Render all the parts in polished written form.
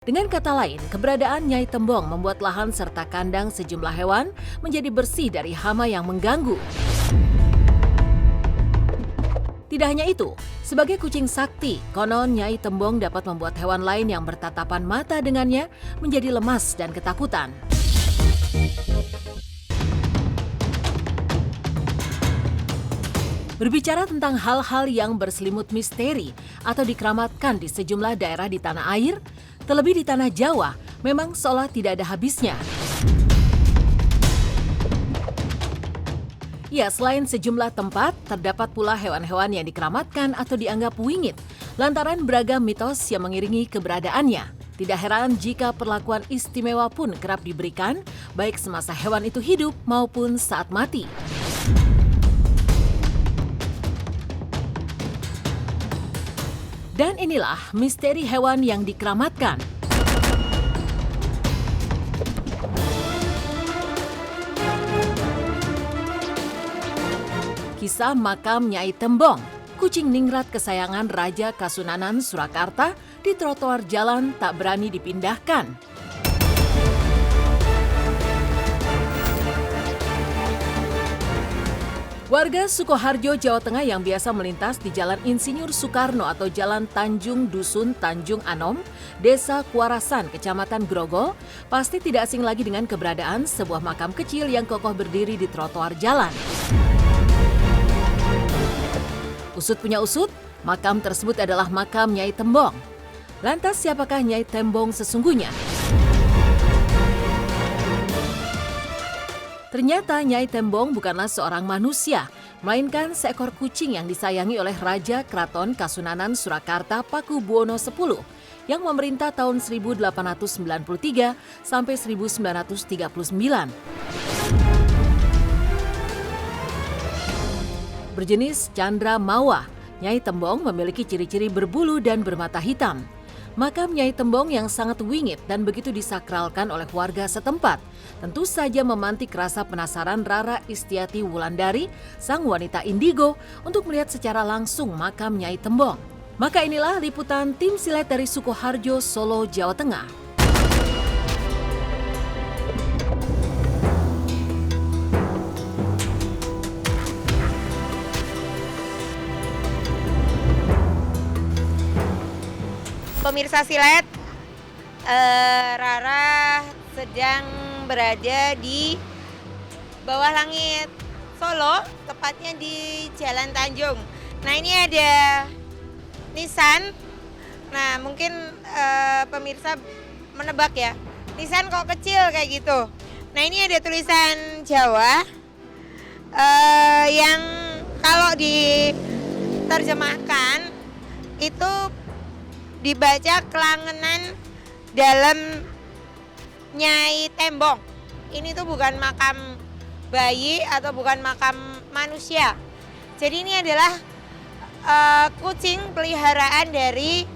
Dengan kata lain, keberadaan Nyai Tembong membuat lahan serta kandang sejumlah hewan menjadi bersih dari hama yang mengganggu. Tidak hanya itu, sebagai kucing sakti, konon Nyai Tembong dapat membuat hewan lain yang bertatapan mata dengannya menjadi lemas dan ketakutan. Berbicara tentang hal-hal yang berselimut misteri atau dikeramatkan di sejumlah daerah di tanah air, terlebih di tanah Jawa, memang seolah tidak ada habisnya. Ya, selain sejumlah tempat, terdapat pula hewan-hewan yang dikeramatkan atau dianggap wingit, lantaran beragam mitos yang mengiringi keberadaannya. Tidak heran jika perlakuan istimewa pun kerap diberikan, baik semasa hewan itu hidup maupun saat mati. Dan inilah misteri hewan yang dikeramatkan. Kisah makam Nyai Tembong, kucing ningrat kesayangan Raja Kasunanan Surakarta di trotoar jalan tak berani dipindahkan. Warga Sukoharjo, Jawa Tengah yang biasa melintas di Jalan Insinyur Soekarno atau Jalan Tanjung Dusun Tanjung Anom, Desa Kuarasan, Kecamatan Grogol, pasti tidak asing lagi dengan keberadaan sebuah makam kecil yang kokoh berdiri di trotoar jalan. Usut punya usut, makam tersebut adalah makam Nyai Tembong. Lantas siapakah Nyai Tembong sesungguhnya? Ternyata Nyai Tembong bukanlah seorang manusia, melainkan seekor kucing yang disayangi oleh Raja Keraton Kasunanan Surakarta Pakubuwono X yang memerintah tahun 1893 sampai 1939. Berjenis Chandra Mawa, Nyai Tembong memiliki ciri-ciri berbulu dan bermata hitam. Makam Nyai Tembong yang sangat wingit dan begitu disakralkan oleh warga setempat, tentu saja memantik rasa penasaran Rara Istiati Wulandari, sang wanita indigo, untuk melihat secara langsung makam Nyai Tembong. Maka inilah liputan tim silet dari Sukoharjo, Solo, Jawa Tengah. Pemirsa silet, Rara sedang berada di bawah langit Solo, tepatnya di Jalan Tanjung. Nah, ini ada nisan. Nah, mungkin pemirsa menebak ya, nisan kok kecil kayak gitu. Nah, ini ada tulisan Jawa yang kalau diterjemahkan itu dibaca kelangenan dalam Nyai Tembong. Ini tuh bukan makam bayi atau bukan makam manusia. Jadi ini adalah kucing peliharaan dari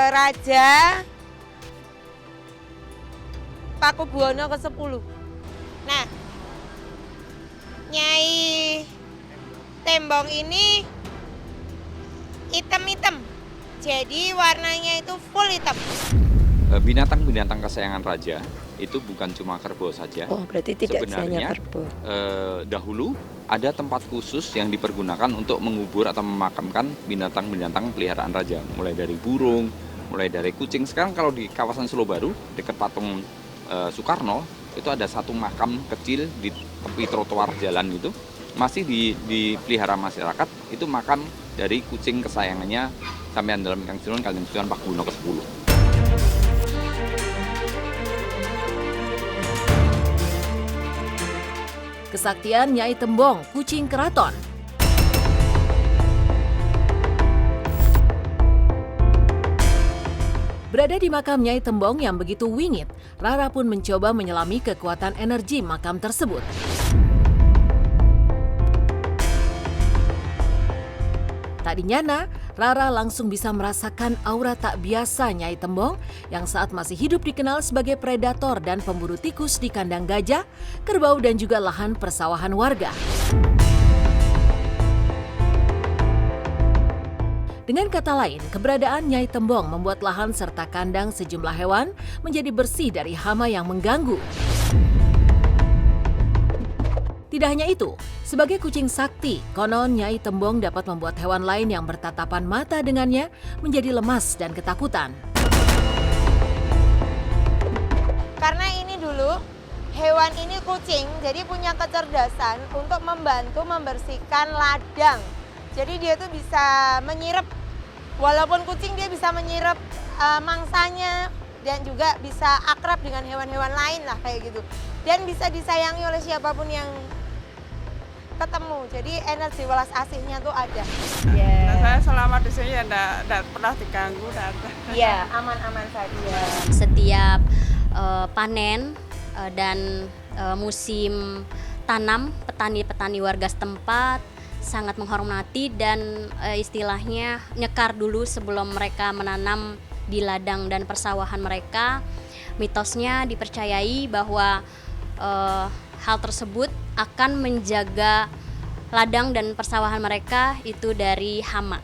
Raja Pakubuwono ke-10. Nah, Nyai Tembong ini hitam-hitam. Jadi warnanya itu full hitam. Binatang-binatang kesayangan raja itu bukan cuma kerbau saja. Oh, berarti tidak sebenarnya hanya kerbau. Dahulu ada tempat khusus yang dipergunakan untuk mengubur atau memakamkan binatang-binatang peliharaan raja. Mulai dari burung, mulai dari kucing. Sekarang kalau di kawasan Solo Baru, dekat patung Soekarno, itu ada satu makam kecil di tepi trotoar jalan itu. Masih dipelihara masyarakat, itu makam dari kucing kesayangannya sampean dalam Kang Sinuhun Kanjeng Sunan Pakubuwono ke-10. Kesaktian Nyai Tembong, kucing keraton. Berada di makam Nyai Tembong yang begitu wingit, Rara pun mencoba menyelami kekuatan energi makam tersebut. Tak dinyana, Rara langsung bisa merasakan aura tak biasa Nyai Tembong yang saat masih hidup dikenal sebagai predator dan pemburu tikus di kandang gajah, kerbau dan juga lahan persawahan warga. Dengan kata lain, keberadaan Nyai Tembong membuat lahan serta kandang sejumlah hewan menjadi bersih dari hama yang mengganggu. Tidak hanya itu, sebagai kucing sakti, konon Nyai Tembong dapat membuat hewan lain yang bertatapan mata dengannya menjadi lemas dan ketakutan. Karena ini dulu, hewan ini kucing, jadi punya kecerdasan untuk membantu membersihkan ladang. Jadi dia tuh bisa menyirep, walaupun kucing dia bisa menyirep mangsanya dan juga bisa akrab dengan hewan-hewan lain lah kayak gitu. Dan bisa disayangi oleh siapapun yang ketemu. Jadi energi welas asihnya tuh ada. Nah, saya selama di sini ya enggak pernah diganggu, Iya, aman-aman saja. Setiap panen dan musim tanam, petani-petani warga setempat sangat menghormati dan istilahnya nyekar dulu sebelum mereka menanam di ladang dan persawahan mereka. Mitosnya dipercayai bahwa hal tersebut akan menjaga ladang dan persawahan mereka itu dari hama.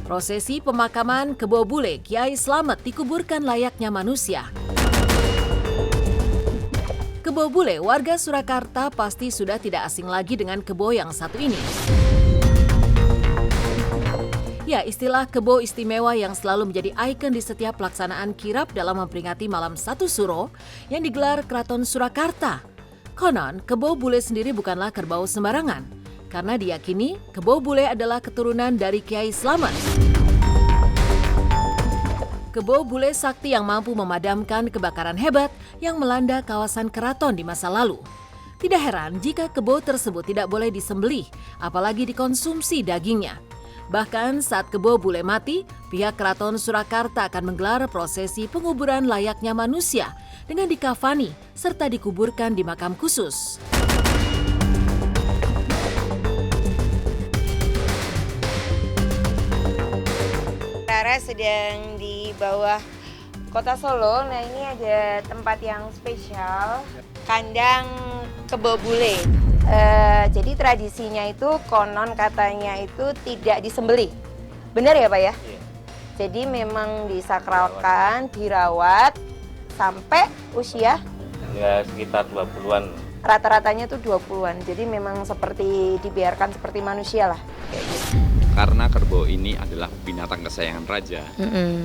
Prosesi pemakaman Kebo Bule Kiai Slamet dikuburkan layaknya manusia. Kebo Bule warga Surakarta pasti sudah tidak asing lagi dengan kebo yang satu ini. Ya, istilah kebo istimewa yang selalu menjadi ikon di setiap pelaksanaan kirap dalam memperingati Malam Satu Suro yang digelar Keraton Surakarta. Konon, Kebo Bule sendiri bukanlah kerbau sembarangan, karena diyakini Kebo Bule adalah keturunan dari Kiai Slamet. Kebo Bule sakti yang mampu memadamkan kebakaran hebat yang melanda kawasan keraton di masa lalu. Tidak heran jika kebo tersebut tidak boleh disembelih, apalagi dikonsumsi dagingnya. Bahkan saat Kebo Bule mati, pihak Keraton Surakarta akan menggelar prosesi penguburan layaknya manusia dengan dikafani serta dikuburkan di makam khusus. Rara sedang di bawah Kota Solo. Nah, ini ada tempat yang spesial, kandang Kebo Bule. Jadi tradisinya itu konon katanya itu tidak disembelih. Benar ya Pak ya? Iya. Jadi memang disakralkan, dirawat sampai usia? Ya sekitar 20-an. Rata-ratanya tuh 20-an. Jadi memang seperti dibiarkan seperti manusia lah. Kayak gitu. Karena kerbau ini adalah binatang kesayangan raja,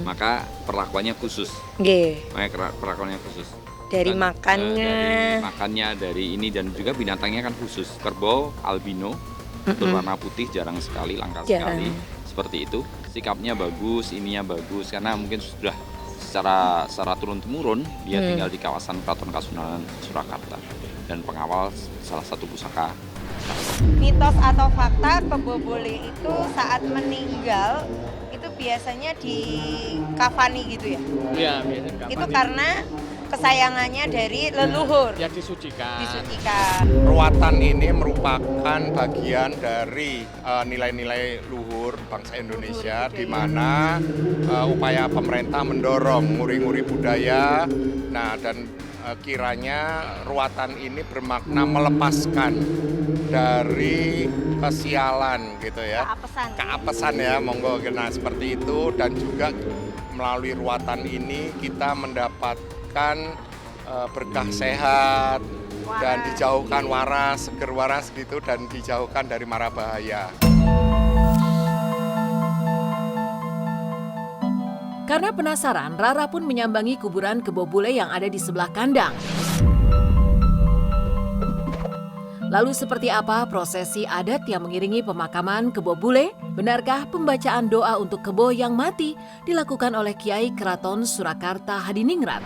maka perlakuannya khusus. Makanya perlakuannya khusus. Dari makannya, dari ini dan juga binatangnya kan khusus. Kerbau albino berwarna putih jarang sekali, langka sekali. Seperti itu. Sikapnya bagus, ininya bagus karena mungkin sudah secara turun-temurun dia tinggal di kawasan Keraton Kasunanan Surakarta dan pengawal salah satu pusaka. Mitos atau fakta Kebo Bule itu saat meninggal itu biasanya di kafani gitu ya? Iya, biasa kafani. Itu karena kesayangannya dari leluhur. Ya disucikan. Ruatan ini merupakan bagian dari nilai-nilai luhur bangsa Indonesia, di mana upaya pemerintah mendorong nguri-nguri budaya. Nah, dan kiranya ruatan ini bermakna melepaskan dari kesialan gitu ya. Keapesan ya, monggo. Nah, seperti itu, dan juga melalui ruatan ini kita mendapatkan berkah sehat dan dijauhkan waras, seger waras gitu, dan dijauhkan dari mara bahaya. Karena penasaran, Rara pun menyambangi kuburan Kebo Bule yang ada di sebelah kandang. Lalu seperti apa prosesi adat yang mengiringi pemakaman Kebo Bule? Benarkah pembacaan doa untuk kebo yang mati dilakukan oleh Kiai Keraton Surakarta Hadiningrat?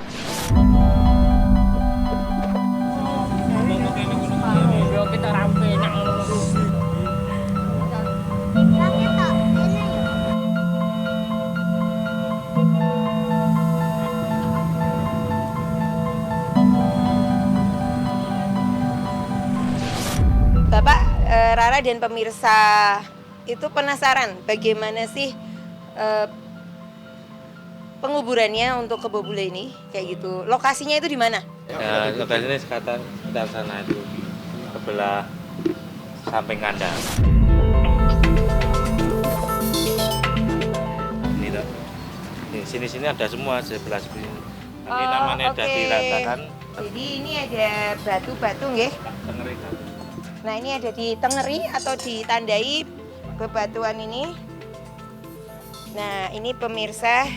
Bapak, Rara dan pemirsa itu penasaran bagaimana sih penguburannya untuk Kebo Bule ini, kayak gitu. Lokasinya itu di mana? Ya, lokasinya sekitar sana itu, sebelah samping kandang. Ini toh. Nih, sini-sini ada semua sebelah sini. Ini namanya ada diratakan. Jadi ini ada batu-batu nggih. Tengeri. Nah, ini ada ditengeri atau ditandai bebatuan ini. Nah, ini pemirsa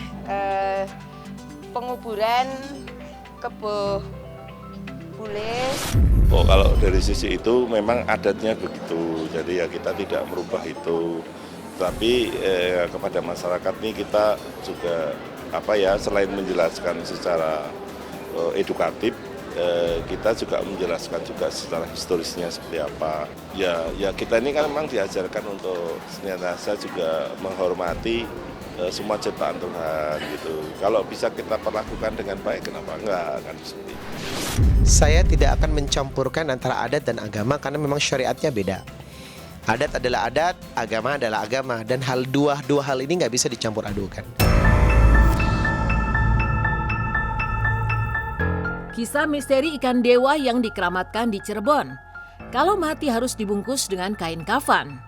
penguburan Kebo Bule. Oh, kalau dari sisi itu memang adatnya begitu, jadi ya kita tidak merubah itu. Tapi kepada masyarakat ini kita juga selain menjelaskan secara edukatif, kita juga menjelaskan juga secara historisnya seperti apa. Ya kita ini kan memang diajarkan untuk senantiasa juga menghormati semua ciptaan Tuhan gitu. Kalau bisa kita perlakukan dengan baik, kenapa enggak kan seperti itu. Saya tidak akan mencampurkan antara adat dan agama karena memang syariatnya beda. Adat adalah adat, agama adalah agama, dan dua hal ini nggak bisa dicampur adukan. Kisah misteri ikan dewa yang dikeramatkan di Cirebon. Kalau mati harus dibungkus dengan kain kafan.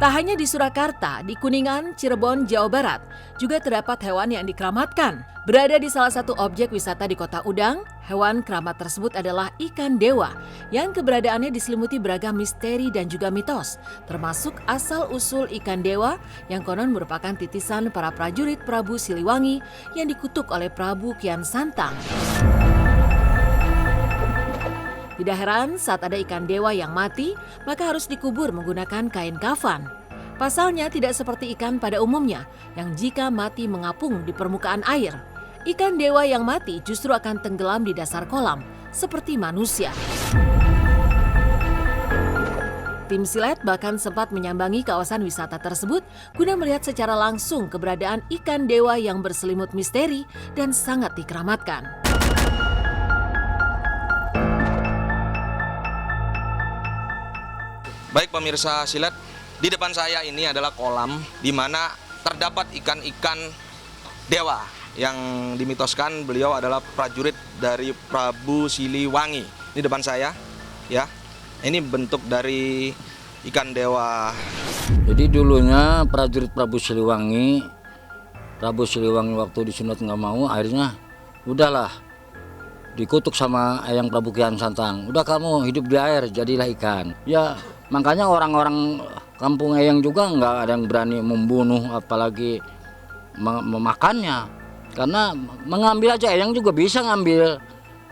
Tak hanya di Surakarta, di Kuningan, Cirebon, Jawa Barat, juga terdapat hewan yang dikeramatkan. Berada di salah satu objek wisata di Kota Udang, hewan keramat tersebut adalah ikan dewa yang keberadaannya diselimuti beragam misteri dan juga mitos, termasuk asal-usul ikan dewa yang konon merupakan titisan para prajurit Prabu Siliwangi yang dikutuk oleh Prabu Kian Santang. Tidak heran saat ada ikan dewa yang mati, maka harus dikubur menggunakan kain kafan. Pasalnya tidak seperti ikan pada umumnya, yang jika mati mengapung di permukaan air. Ikan dewa yang mati justru akan tenggelam di dasar kolam, seperti manusia. Tim Silet bahkan sempat menyambangi kawasan wisata tersebut guna melihat secara langsung keberadaan ikan dewa yang berselimut misteri dan sangat dikeramatkan. Baik pemirsa Silet, di depan saya ini adalah kolam di mana terdapat ikan-ikan dewa yang dimitoskan beliau adalah prajurit dari Prabu Siliwangi. Di depan saya, ya. Ini bentuk dari ikan dewa. Jadi dulunya prajurit Prabu Siliwangi waktu disunat nggak mau, akhirnya udahlah dikutuk sama Eyang Prabu Kian Santang. Udah kamu hidup di air, jadilah ikan. Ya makanya orang-orang kampung Eyang juga nggak ada yang berani membunuh apalagi memakannya. Karena mengambil aja Eyang juga bisa ngambil.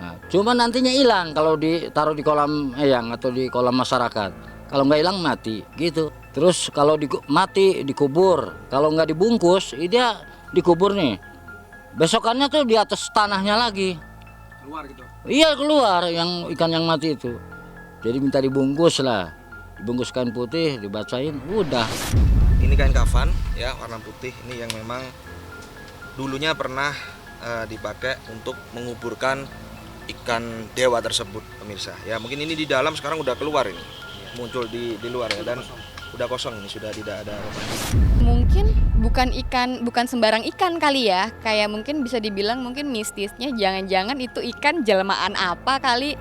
Nah, cuma nantinya hilang kalau ditaruh di kolam Eyang atau di kolam masyarakat. Kalau nggak hilang mati gitu. Terus kalau mati dikubur. Kalau nggak dibungkus, dia dikubur nih. Besokannya tuh di atas tanahnya lagi. Keluar gitu? Iya keluar yang ikan yang mati itu. Jadi minta dibungkus lah. Dibungkus kain putih, dibacain, udah. Ini kain kafan ya warna putih ini yang memang dulunya pernah dipakai untuk menguburkan ikan dewa tersebut pemirsa. Ya mungkin ini di dalam sekarang udah keluar ini. Muncul di luar ya dan udah kosong ini, sudah tidak ada apa. Mungkin bukan sembarang ikan kali ya. Kayak mungkin bisa dibilang mungkin mistisnya jangan-jangan itu ikan jelmaan apa kali.